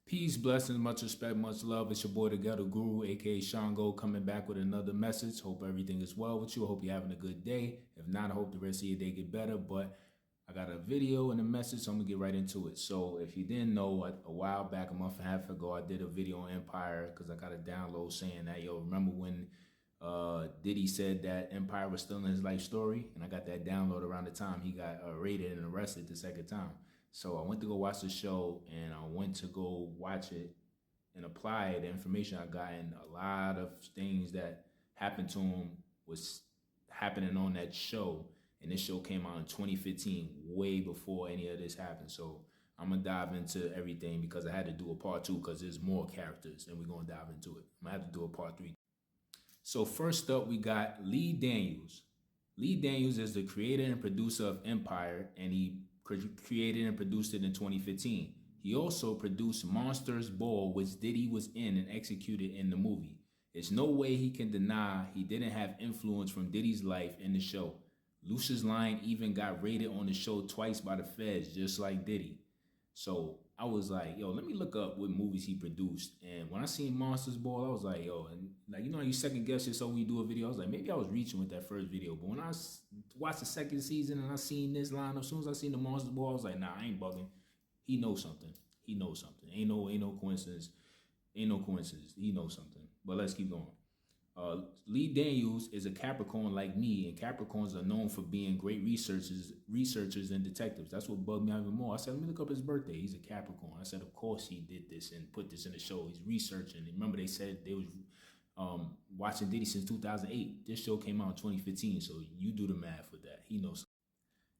Peace, blessings, much respect, much love. It's your boy, the Ghetto Guru, aka Shango, coming back with another message. Hope everything is well with you. Hope you're having a good day. If not, I hope the rest of your day get better. But I got a video and a message, so I'm gonna get right into it. So if you didn't know, a while back, a month and a half ago, I did a video on Empire because I got a download saying that, yo, remember when Diddy said that Empire was still in his life story? And I got that download around the time he got raided and arrested the second time. So I went to go watch the show, and I went to go watch it and apply the information I got, and a lot of things that happened to him was happening on that show. And this show came out in 2015, way before any of this happened. So I'm gonna dive into everything because I had to do a part 2 because there's more characters, and we're gonna dive into it. I'm gonna have to do a part 3. So first up, we got Lee Daniels. Lee Daniels is the creator and producer of Empire, and he created and produced it in 2015. He also produced Monsters Ball, which Diddy was in and executed in the movie. There's no way he can deny he didn't have influence from Diddy's life in the show. Lucious Lyon even got raided on the show twice by the feds, just like Diddy. So I was like, yo, let me look up what movies he produced. And when I seen Monsters Ball, I was like, yo, and like, you know, you second guess yourself when you do a video. I was like, maybe I was reaching with that first video. But when I watched the second season and I seen this lineup, as soon as I seen the Monsters Ball, I was like, nah, I ain't bugging. He knows something. He knows something. Ain't no coincidence. Ain't no coincidence. He knows something. But let's keep going. Lee Daniels is a Capricorn like me, and Capricorns are known for being great researchers and detectives. That's what bugged me even more. I said, let me look up his birthday. He's a Capricorn. I said, of course he did this and put this in the show. He's researching. And remember, they said they was watching Diddy since 2008. This show came out in 2015, so you do the math with that. He knows.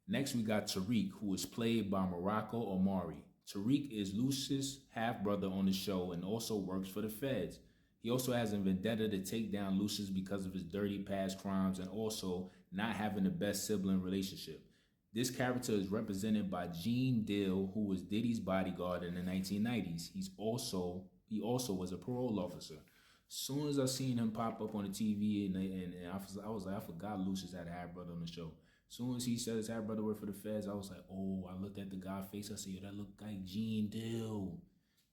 Next, we got Tariq, who is played by Morocco Omari. Tariq is Lucious' half-brother on the show and also works for the feds. He also has a vendetta to take down Lucious because of his dirty past crimes and also not having the best sibling relationship. This character is represented by Gene Dill, who was Diddy's bodyguard in the 1990s. He also was a parole officer. As soon as I seen him pop up on the TV, and I was like, I forgot Lucious had a half brother on the show. As soon as he said his half brother worked for the feds, I was like, oh, I looked at the guy's face. I said, yo, that looked like Gene Dill.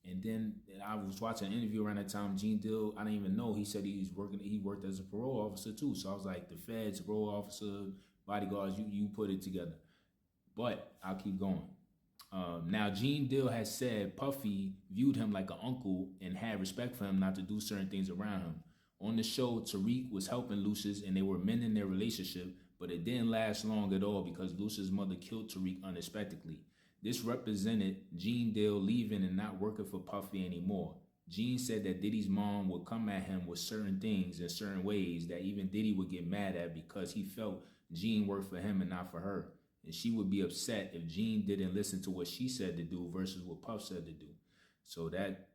And then I was watching an interview around that time. Gene Dill, I didn't even know. He said he worked as a parole officer too. So I was like, the feds, parole officer, bodyguards, you put it together. But I'll keep going. Now, Gene Dill has said Puffy viewed him like an uncle and had respect for him not to do certain things around him. On the show, Tariq was helping Lucious and they were mending their relationship, but it didn't last long at all because Lucious' mother killed Tariq unexpectedly. This represented Gene Dill leaving and not working for Puffy anymore. Gene said that Diddy's mom would come at him with certain things in certain ways that even Diddy would get mad at because he felt Gene worked for him and not for her. And she would be upset if Gene didn't listen to what she said to do versus what Puff said to do. So that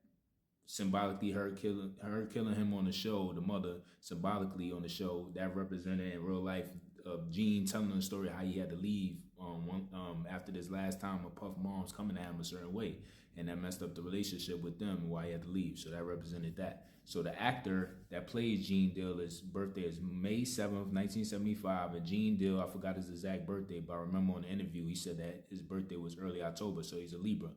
symbolically her killing him on the show, the mother symbolically on the show, that represented in real life of Gene telling the story how he had to leave after this last time of Puff mom's coming at him a certain way, and that messed up the relationship with them and why he had to leave. So that represented that. So the actor that plays Gene Dill, his birthday is May 7th, 1975, and Gene Dill, I forgot his exact birthday, but I remember on the interview he said that his birthday was early October, so he's a Libra.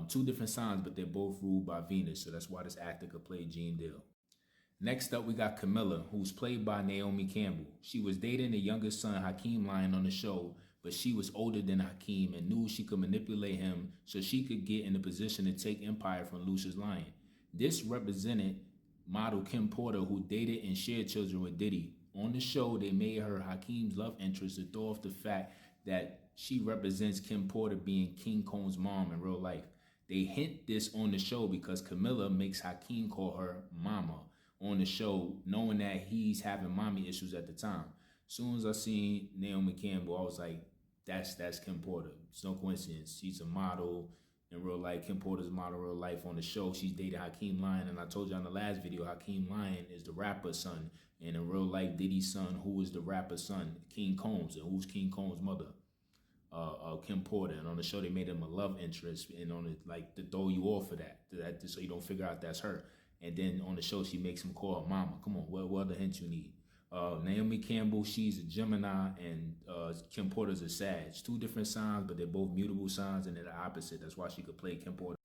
Two different signs, but they're both ruled by Venus, so that's why this actor could play Gene Dill. Next up, we got Camilla, who's played by Naomi Campbell. She was dating the youngest son, Hakeem Lyon, on the show, but she was older than Hakeem and knew she could manipulate him so she could get in a position to take Empire from Lucious Lyon. This represented model Kim Porter, who dated and shared children with Diddy. On the show, they made her Hakeem's love interest to throw off the fact that she represents Kim Porter being King Combs' mom in real life. They hint this on the show because Camilla makes Hakeem call her mama on the show, knowing that he's having mommy issues at the time. As soon as I seen Naomi Campbell, I was like, that's Kim Porter. It's no coincidence. She's a model in real life. Kim Porter's a model in real life. On the show, she's dated Hakeem Lyon, and I told you on the last video, Hakeem Lyon is the rapper's son, and in real life, Diddy's son, who is the rapper's son, King Combs, and who's King Combs' mother? Kim Porter. And on the show, they made him a love interest, and on it, like, to throw you off for that so you don't figure out that's her. And then on the show, she makes him call her mama. Come on, what other hint you need? Naomi Campbell, she's a Gemini, and Kim Porter's a Sag. Two different signs, but they're both mutable signs, and they're the opposite. That's why she could play Kim Porter.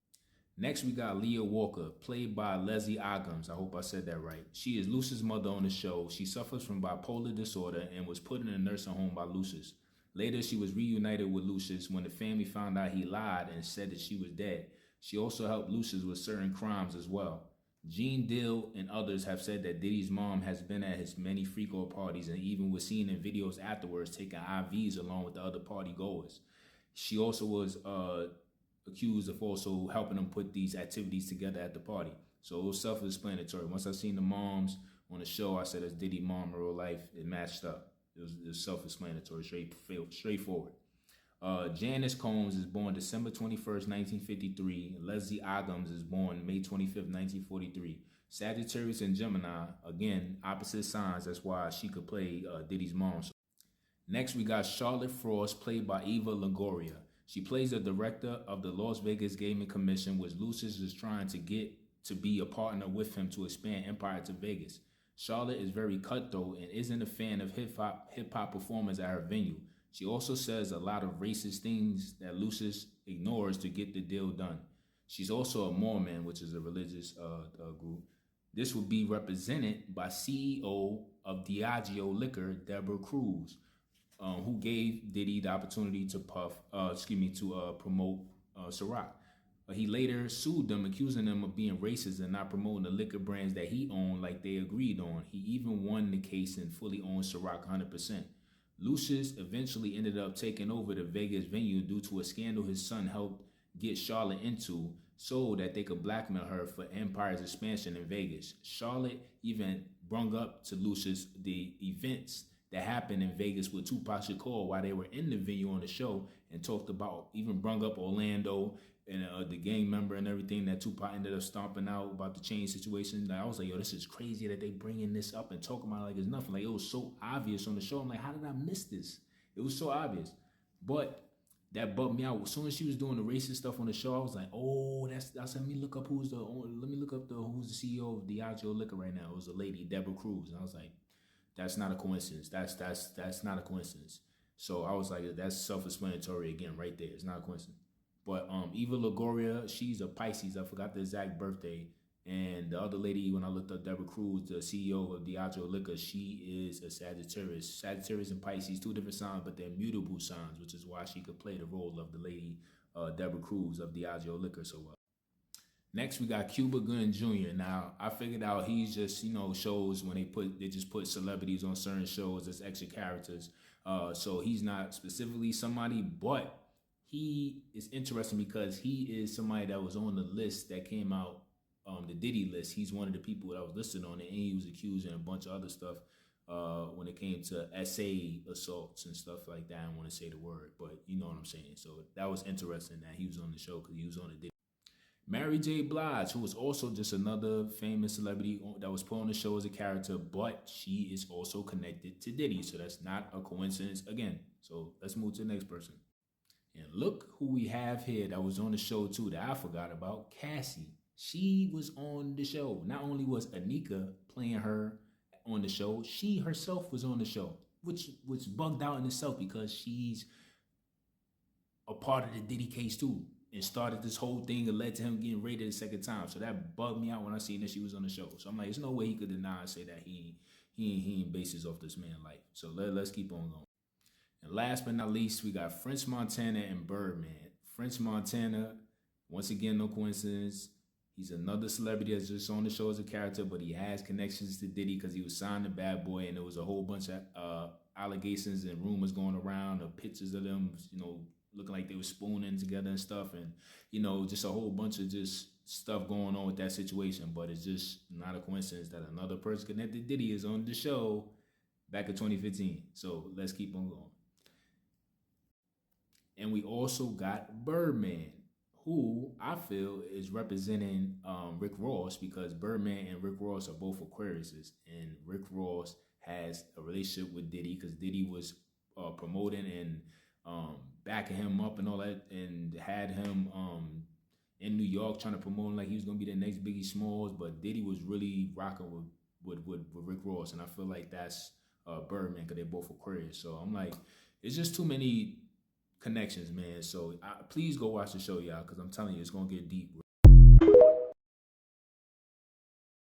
Next, we got Leah Walker, played by Leslie Uggams. I hope I said that right. She is Luce's mother on the show. She suffers from bipolar disorder and was put in a nursing home by Lucis. Later, she was reunited with Lucis when the family found out he lied and said that she was dead. She also helped Lucis with certain crimes as well. Gene Dill and others have said that Diddy's mom has been at his many freak-out parties and even was seen in videos afterwards taking IVs along with the other party goers. She also was accused of also helping them put these activities together at the party. So it was self-explanatory. Once I seen the moms on the show, I said, "It's Diddy mom in real life." It matched up. It was self-explanatory, straightforward. Janice Combs is born December 21st, 1953. Leslie Uggams is born May 25th, 1943. Sagittarius and Gemini, again, opposite signs. That's why she could play Diddy's mom. Next, we got Charlotte Frost, played by Eva Longoria. She plays the director of the Las Vegas Gaming Commission, which Lucis is trying to get to be a partner with him to expand Empire to Vegas. Charlotte is very cutthroat and isn't a fan of hip-hop performers at her venue. She also says a lot of racist things that Lucis ignores to get the deal done. She's also a Mormon, which is a religious group. This will be represented by CEO of Diageo Liquor, Deborah Cruz, who gave Diddy the opportunity to promote Ciroc. He later sued them, accusing them of being racist and not promoting the liquor brands that he owned like they agreed on. He even won the case and fully owned Ciroc 100%. Lucis eventually ended up taking over the Vegas venue due to a scandal his son helped get Charlotte into so that they could blackmail her for Empire's expansion in Vegas. Charlotte even brung up to Lucis the events that happened in Vegas with Tupac Shakur while they were in the venue on the show, and talked about, even brung up Orlando and the gang member and everything that Tupac ended up stomping out about the chain situation. Like, I was like, yo, this is crazy that they bringing this up and talking about it like it's nothing. Like, it was so obvious on the show. I'm like, how did I miss this? It was so obvious. But that bugged me out. As soon as she was doing the racist stuff on the show, I was like, oh, I said, let me look up who's the CEO of Diageo Liquor right now. It was a lady, Deborah Cruz. And I was like, that's not a coincidence. That's not a coincidence. So I was like, that's self-explanatory again right there. It's not a coincidence. But Eva Longoria, she's a Pisces. I forgot the exact birthday. And the other lady, when I looked up Deborah Cruz, the CEO of Diageo Liquor, she is a Sagittarius. Sagittarius and Pisces, two different signs, but they're mutable signs, which is why she could play the role of the lady Deborah Cruz of Diageo Liquor so well. Next, we got Cuba Gooding Jr. Now, I figured out he's just, shows when they just put celebrities on certain shows as extra characters. So he's not specifically somebody, but he is interesting because he is somebody that was on the list that came out, the Diddy list. He's one of the people that was listed on it, and he was accused and a bunch of other stuff when it came to SA assaults and stuff like that. I don't want to say the word, but you know what I'm saying. So that was interesting that he was on the show because he was on the Diddy. Mary J. Blige, who was also just another famous celebrity that was put on the show as a character, but she is also connected to Diddy, so that's not a coincidence again. So let's move to the next person. And look who we have here that was on the show too that I forgot about, Cassie. She was on the show. Not only was Anika playing her on the show, she herself was on the show, which bugged out in itself because she's a part of the Diddy case too, and started this whole thing and led to him getting raided a second time. So that bugged me out when I seen that she was on the show. So I'm like, there's no way he could deny and say that he ain't bases off this man's life. So let's keep on going. And last but not least, we got French Montana and Birdman. French Montana, once again, no coincidence. He's another celebrity that's just on the show as a character, but he has connections to Diddy because he was signed to Bad Boy, and there was a whole bunch of allegations and rumors going around of pictures of them, looking like they were spooning together and stuff, and just a whole bunch of just stuff going on with that situation. But it's just not a coincidence that another person connected to Diddy is on the show back in 2015. So let's keep on going. And we also got Birdman, who I feel is representing Rick Ross, because Birdman and Rick Ross are both Aquariuses, and Rick Ross has a relationship with Diddy because Diddy was promoting and backing him up and all that, and had him in New York trying to promote him like he was gonna be the next Biggie Smalls. But Diddy was really rocking with Rick Ross, and I feel like that's Birdman because they're both Aquarius. So I'm like, it's just too many connections, man. So please go watch the show, y'all, because I'm telling you, it's gonna get deep